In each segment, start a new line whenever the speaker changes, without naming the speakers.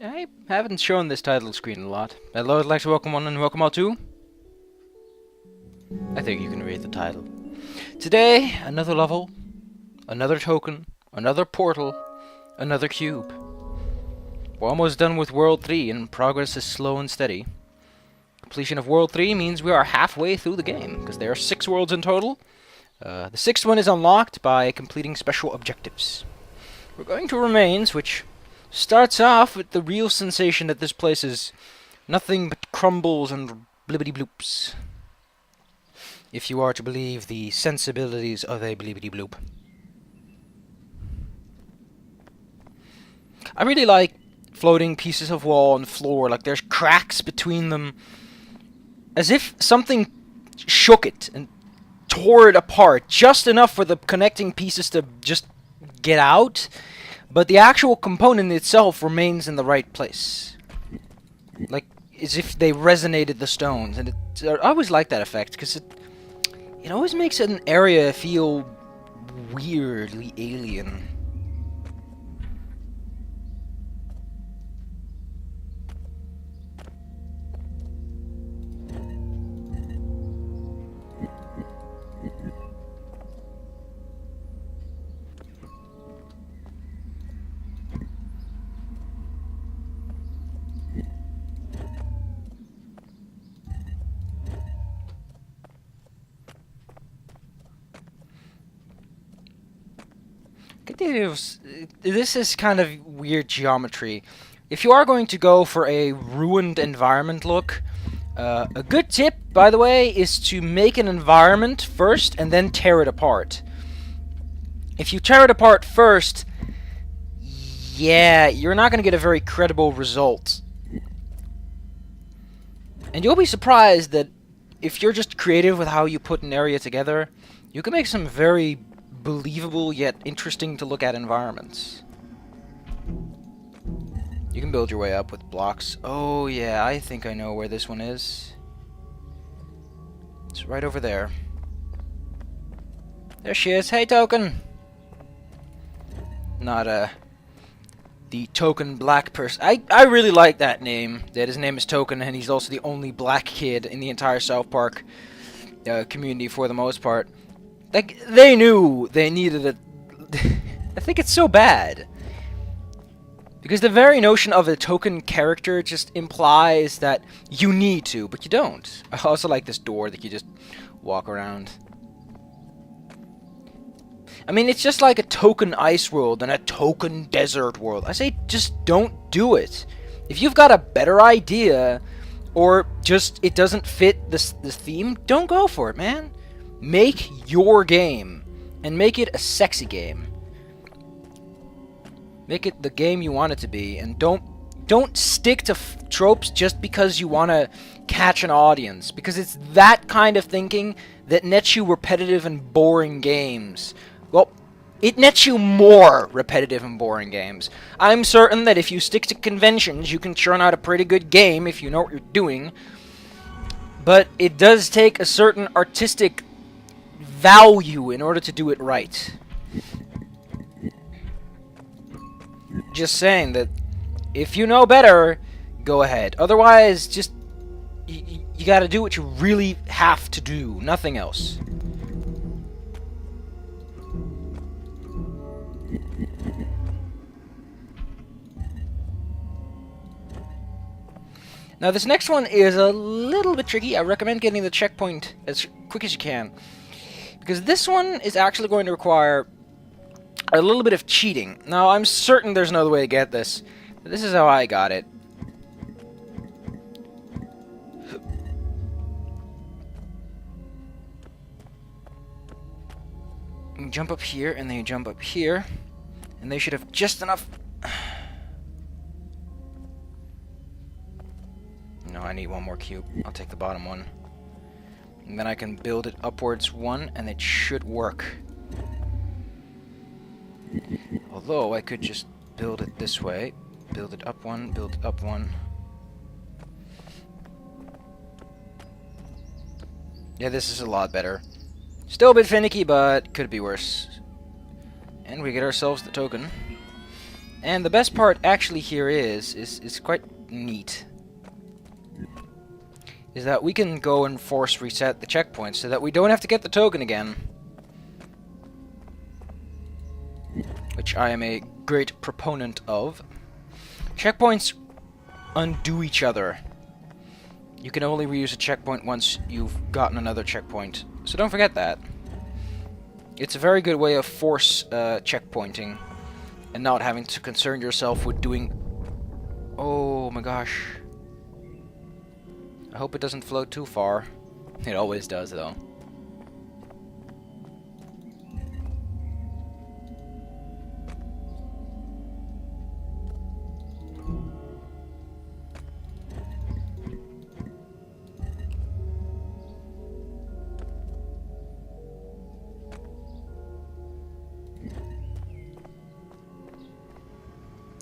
I haven't shown this title screen a lot. Hello, I'd like to welcome one and welcome all to... I think you can read the title. Today, another level, another token, another portal, another cube. We're almost done with World 3 and progress is slow and steady. Completion of World 3 means we are halfway through the game, because there are 6 worlds in total. The 6th one is unlocked by completing special objectives. We're going to Remains, which starts off with the real sensation that this place is nothing but crumbles and blibbity bloops. If you are to believe the sensibilities of a blibbity bloop. I really like floating pieces of wall and floor, like there's cracks between them. As if something shook it and tore it apart, just enough for the connecting pieces to just get out, but the actual component itself remains in the right place. Like, as if they resonated the stones, and I always like that effect, because it always makes an area feel weirdly alien. This is kind of weird geometry. If you are going to go for a ruined environment look, a good tip, by the way, is to make an environment first and then tear it apart. If you tear it apart first, yeah, you're not going to get a very credible result. And you'll be surprised that if you're just creative with how you put an area together, you can make some very believable yet interesting to look at environments. You can build your way up with blocks. Oh yeah, I think I know where this one is. It's right over there. There she is. Hey, Token! Not the token black person. I really like that name. That his name is Token, and he's also the only black kid in the entire South Park community for the most part. Like, they knew they needed a... I think it's so bad. Because the very notion of a token character just implies that you need to, but you don't. I also like this door that you just walk around. I mean, it's just like a token ice world and a token desert world. I say just don't do it. If you've got a better idea, or just it doesnn't fit this theme, don't go for it, man. Make your game, and make it a sexy game. Make it the game you want it to be, and don't stick to tropes just because you want to catch an audience, because it's that kind of thinking that nets you repetitive and boring games. Well, it nets you more repetitive and boring games. I'm certain that if you stick to conventions, you can churn out a pretty good game if you know what you're doing, but it does take a certain artistic value in order to do it right. Just saying that if you know better, go ahead. Otherwise, just you gotta do what you really have to do, nothing else. Now this next one is a little bit tricky. I recommend getting the checkpoint as quick as you can, because this one is actually going to require a little bit of cheating. Now, I'm certain there's another way to get this. But this is how I got it. You jump up here, and then you jump up here. And they should have just enough... No, I need one more cube. I'll take the bottom one. And then I can build it upwards one, and it should work. Although, I could just build it this way. Build it up one, build it up one. Yeah, this is a lot better. Still a bit finicky, but could be worse. And we get ourselves the token. And the best part actually here is quite neat. Is that we can go and force reset the checkpoint so that we don't have to get the token again. Which I am a great proponent of. Checkpoints undo each other. You can only reuse a checkpoint once you've gotten another checkpoint. So don't forget that. It's a very good way of force checkpointing and not having to concern yourself with doing... Oh my gosh. I hope it doesn't float too far. It always does, though.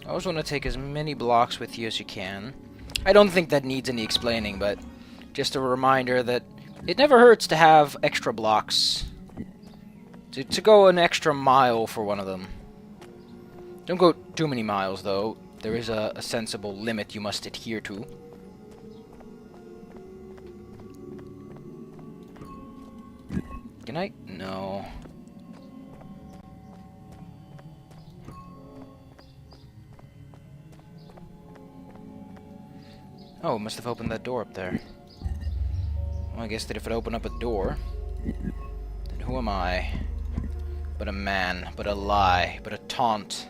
I always want to take as many blocks with you as you can. I don't think that needs any explaining, but just a reminder that it never hurts to have extra blocks. To go an extra mile for one of them. Don't go too many miles, though. There is a sensible limit you must adhere to. Can I? No. Oh, it must have opened that door up there. Well, I guess that if it opened up a door, then who am I? But a man, but a lie, but a taunt.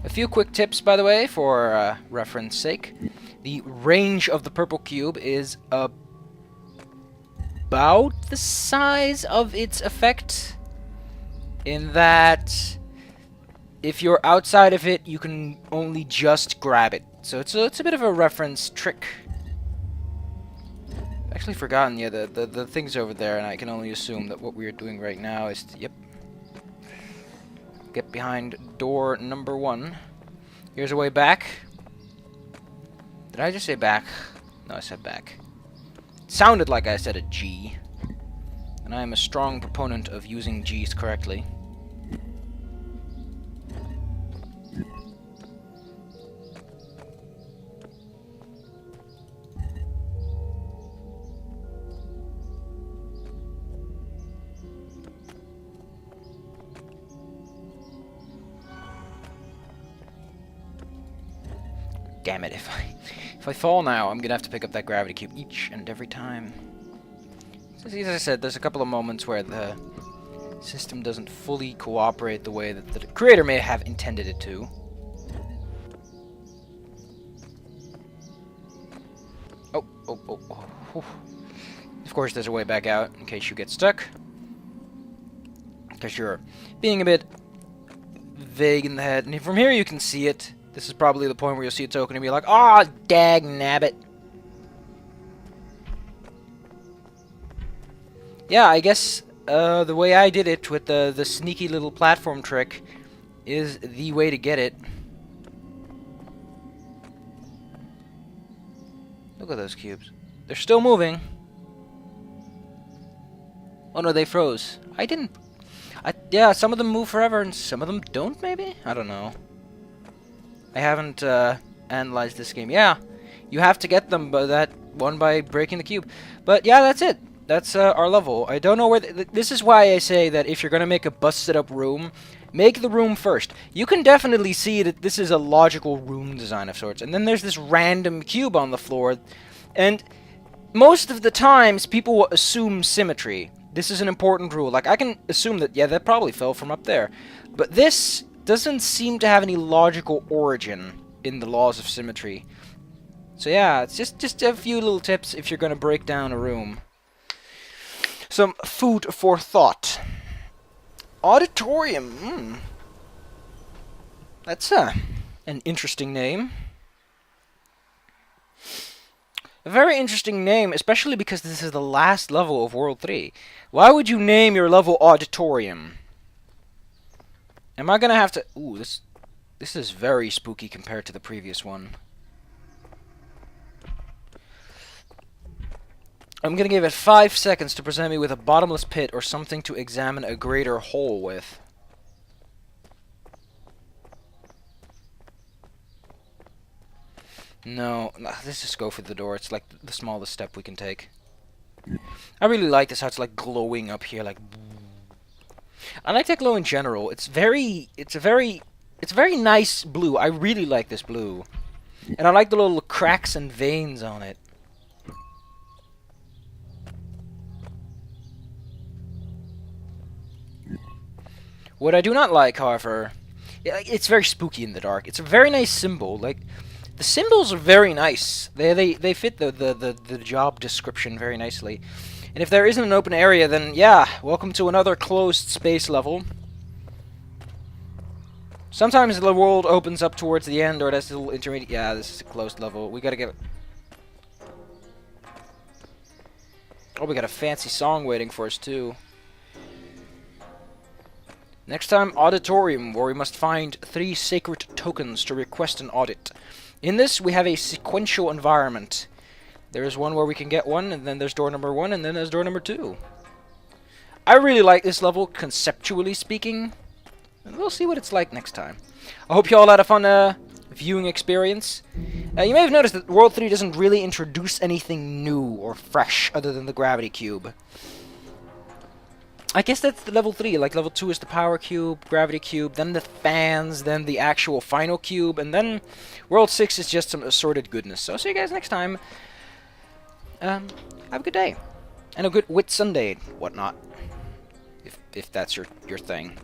A few quick tips, by the way, for reference sake. The range of the purple cube is about the size of its effect, in that if you're outside of it, you can only just grab it. So it's a bit of a reference trick. I've actually forgotten, yeah, the things over there, and I can only assume that what we're doing right now is to, yep, get behind door number 1. Here's a way back. Did I just say back? No, I said back. It sounded like I said a G. And I am a strong proponent of using G's correctly. Damn it, if I fall now, I'm gonna have to pick up that gravity cube each and every time. So, as I said, there's a couple of moments where the system doesn't fully cooperate the way that the creator may have intended it to. Oh. Of course, there's a way back out in case you get stuck. Because you're being a bit vague in the head. And from here you can see it. This is probably the point where you'll see a token and be like, "Ah, dag nabbit." Yeah, I guess the way I did it with the sneaky little platform trick is the way to get it. Look at those cubes. They're still moving. Oh no, they froze. Yeah, some of them move forever and some of them don't, maybe? I don't know. I haven't analyzed this game. Yeah, you have to get them by breaking the cube. But yeah, that's it. That's our level. I don't know where... This is why I say that if you're going to make a busted-up room, make the room first. You can definitely see that this is a logical room design of sorts. And then there's this random cube on the floor. And most of the times, people will assume symmetry. This is an important rule. Like, I can assume that, yeah, that probably fell from up there. But this doesn't seem to have any logical origin in the laws of symmetry. So yeah, it's just a few little tips if you're going to break down a room. Some food for thought. Auditorium. That's an interesting name. A very interesting name, especially because this is the last level of World 3. Why would you name your level Auditorium? Am I gonna have to... Ooh, this is very spooky compared to the previous one. I'm gonna give it 5 seconds to present me with a bottomless pit or something to examine a greater hole with. No, let's just go for the door. It's like the smallest step we can take. I really like this, how it's like glowing up here, like... I like that glow in general. It's a very nice blue. I really like this blue. And I like the little cracks and veins on it. What I do not like, however, it's very spooky in the dark. It's a very nice symbol. Like, the symbols are very nice. They fit the job description very nicely. And if there isn't an open area, then yeah, welcome to another closed space level. Sometimes the world opens up towards the end, or that's a little intermediate. Yeah, this is a closed level. We gotta get... Oh, we got a fancy song waiting for us, too. Next time, Auditorium, where we must find 3 sacred tokens to request an audit. In this, we have a sequential environment. There is one where we can get one, and then there's door number 1, and then there's door number 2. I really like this level, conceptually speaking. And we'll see what it's like next time. I hope you all had a fun viewing experience. You may have noticed that World 3 doesn't really introduce anything new or fresh other than the gravity cube. I guess that's the level 3, like level 2 is the power cube, gravity cube, then the fans, then the actual final cube, and then World 6 is just some assorted goodness. So I'll see you guys next time. Have a good day. And a good Whit Sunday, whatnot. If that's your thing.